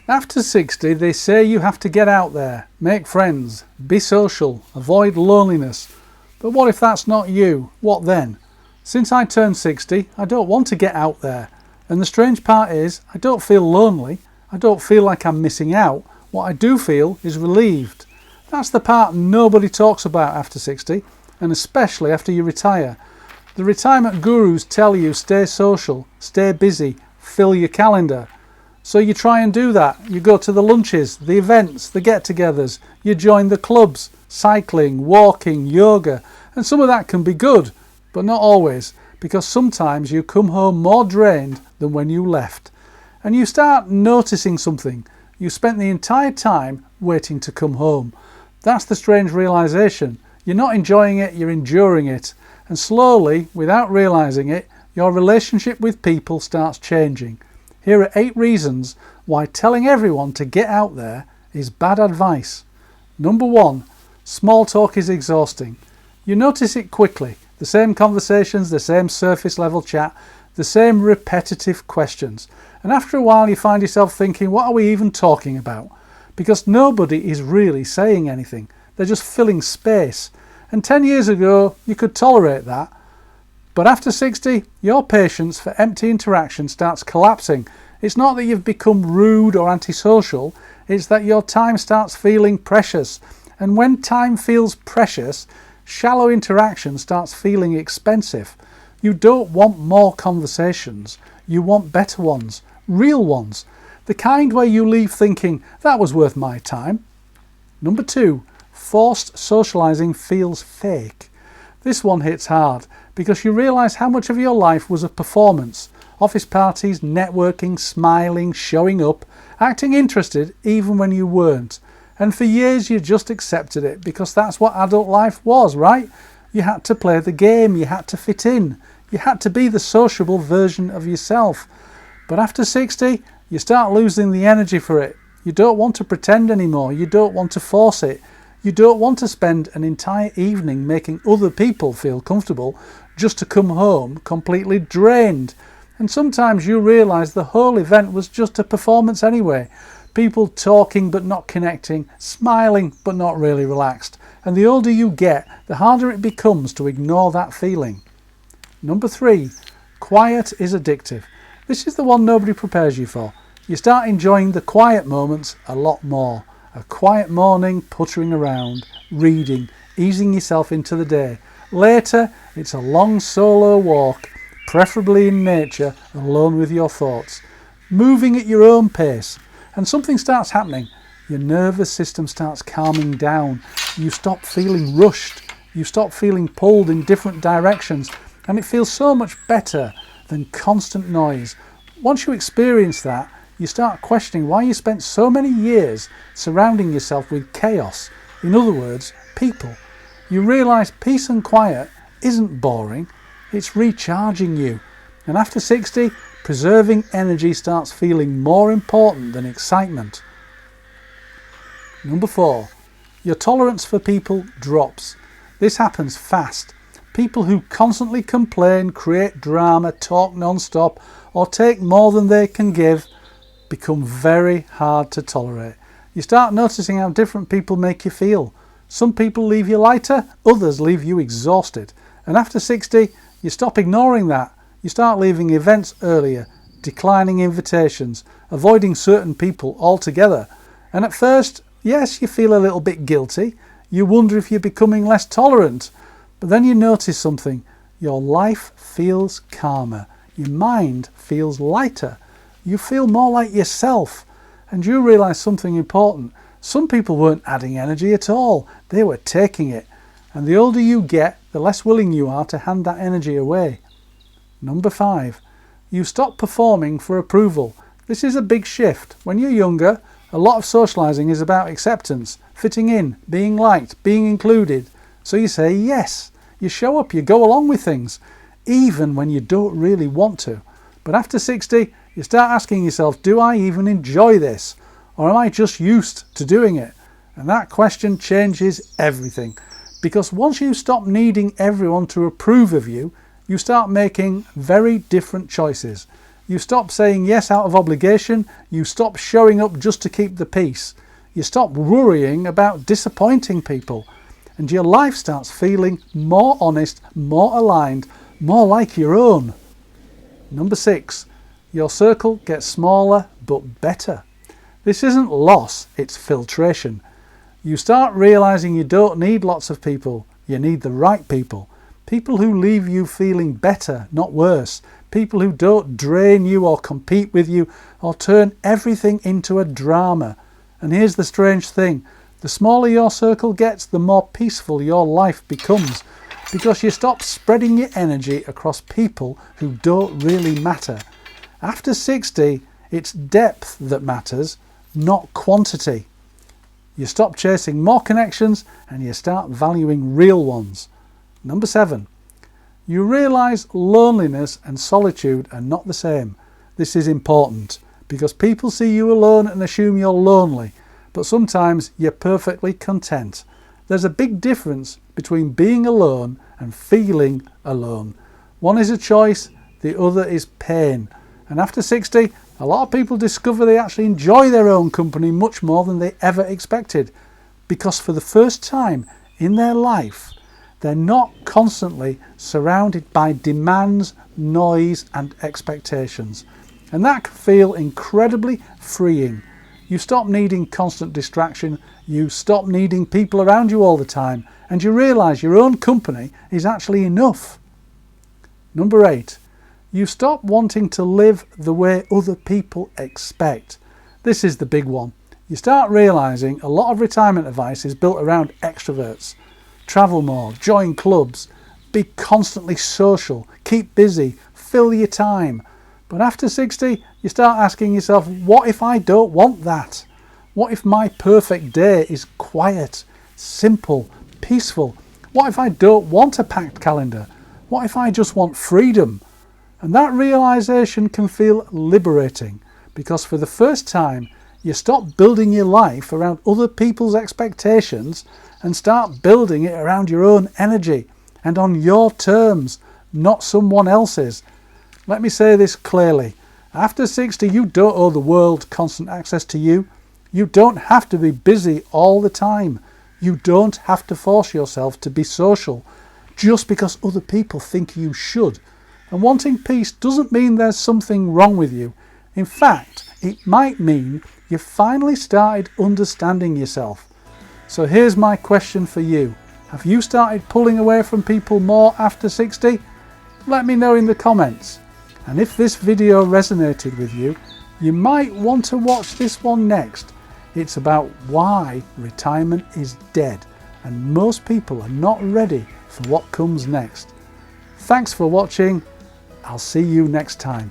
After 60, they say you have to get out there, make friends, be social, avoid loneliness. But what if that's not you? What then? Since I turned 60, I don't want to get out there. And the strange part is, I don't feel lonely. I don't feel like I'm missing out. What I do feel is relieved. That's the part nobody talks about after 60, and especially after you retire. The retirement gurus tell you stay social, stay busy, fill your calendar. So you try and do that. You go to the lunches, the events, the get-togethers. You join the clubs, cycling, walking, yoga. And some of that can be good, but not always, because sometimes you come home more drained than when you left. And you start noticing something. You spent the entire time waiting to come home. That's the strange realization. You're not enjoying it, you're enduring it. And slowly, without realizing it, your relationship with people starts changing. Here are 8 reasons why telling everyone to get out there is bad advice. Number 1, small talk is exhausting. You notice it quickly. The same conversations, the same surface level chat, the same repetitive questions. And after a while you find yourself thinking, what are we even talking about? Because nobody is really saying anything. They're just filling space. And 10 years ago you could tolerate that. But after 60, your patience for empty interaction starts collapsing. It's not that you've become rude or antisocial, it's that your time starts feeling precious. And when time feels precious, shallow interaction starts feeling expensive. You don't want more conversations, you want better ones, real ones. The kind where you leave thinking, that was worth my time. Number 2, forced socialising feels fake. This one hits hard because you realise how much of your life was a performance. Office parties, networking, smiling, showing up, acting interested even when you weren't. And for years you just accepted it because that's what adult life was, right? You had to play the game, you had to fit in, you had to be the sociable version of yourself. But after 60, you start losing the energy for it. You don't want to pretend anymore, you don't want to force it. You don't want to spend an entire evening making other people feel comfortable just to come home completely drained. And sometimes you realise the whole event was just a performance anyway. People talking but not connecting, smiling but not really relaxed. And the older you get, the harder it becomes to ignore that feeling. Number 3, quiet is addictive. This is the one nobody prepares you for. You start enjoying the quiet moments a lot more. A quiet morning, puttering around, reading, easing yourself into the day. Later, it's a long solo walk, preferably in nature, alone with your thoughts. Moving at your own pace. And something starts happening. Your nervous system starts calming down. You stop feeling rushed. You stop feeling pulled in different directions. And it feels so much better than constant noise. Once you experience that, you start questioning why you spent so many years surrounding yourself with chaos. In other words, people. You realise peace and quiet isn't boring, it's recharging you. And after 60, preserving energy starts feeling more important than excitement. Number 4, your tolerance for people drops. This happens fast. People who constantly complain, create drama, talk non-stop, or take more than they can give become very hard to tolerate. You start noticing how different people make you feel. Some people leave you lighter, others leave you exhausted. And after 60, you stop ignoring that. You start leaving events earlier, declining invitations, avoiding certain people altogether. And at first, yes, you feel a little bit guilty. You wonder if you're becoming less tolerant. But then you notice something. Your life feels calmer. Your mind feels lighter. You feel more like yourself. And you realise something important. Some people weren't adding energy at all. They were taking it. And the older you get, the less willing you are to hand that energy away. Number 5, you stop performing for approval. This is a big shift. When you're younger, a lot of socialising is about acceptance, fitting in, being liked, being included. So you say yes. You show up, you go along with things, even when you don't really want to. But after 60, you start asking yourself, do I even enjoy this? Or am I just used to doing it? And that question changes everything. Because once you stop needing everyone to approve of you, you start making very different choices. You stop saying yes out of obligation. You stop showing up just to keep the peace. You stop worrying about disappointing people. And your life starts feeling more honest, more aligned, more like your own. Number 6, your circle gets smaller but better. This isn't loss, it's filtration. You start realizing you don't need lots of people, you need the right people. People who leave you feeling better, not worse. People who don't drain you or compete with you or turn everything into a drama. And here's the strange thing. The smaller your circle gets, the more peaceful your life becomes, because you stop spreading your energy across people who don't really matter. After 60, it's depth that matters, not quantity. You stop chasing more connections and you start valuing real ones. Number 7, you realise loneliness and solitude are not the same. This is important because people see you alone and assume you're lonely, but sometimes you're perfectly content. There's a big difference between being alone and feeling alone. One is a choice, the other is pain. And after 60, a lot of people discover they actually enjoy their own company much more than they ever expected, because for the first time in their life, they're not constantly surrounded by demands, noise and expectations. And that can feel incredibly freeing. You stop needing constant distraction, you stop needing people around you all the time, and you realise your own company is actually enough. Number 8, you stop wanting to live the way other people expect. This is the big one. You start realising a lot of retirement advice is built around extroverts. Travel more, join clubs, be constantly social, keep busy, fill your time. But after 60, you start asking yourself, what if I don't want that? What if my perfect day is quiet, simple, peaceful? What if I don't want a packed calendar? What if I just want freedom? And that realisation can feel liberating, because for the first time, you stop building your life around other people's expectations and start building it around your own energy and on your terms, not someone else's. Let me say this clearly. After 60, you don't owe the world constant access to you. You don't have to be busy all the time. You don't have to force yourself to be social just because other people think you should. And wanting peace doesn't mean there's something wrong with you. In fact, it might mean you've finally started understanding yourself. So here's my question for you. Have you started pulling away from people more after 60? Let me know in the comments. And if this video resonated with you, you might want to watch this one next. It's about why retirement is dead and most people are not ready for what comes next. Thanks for watching. I'll see you next time.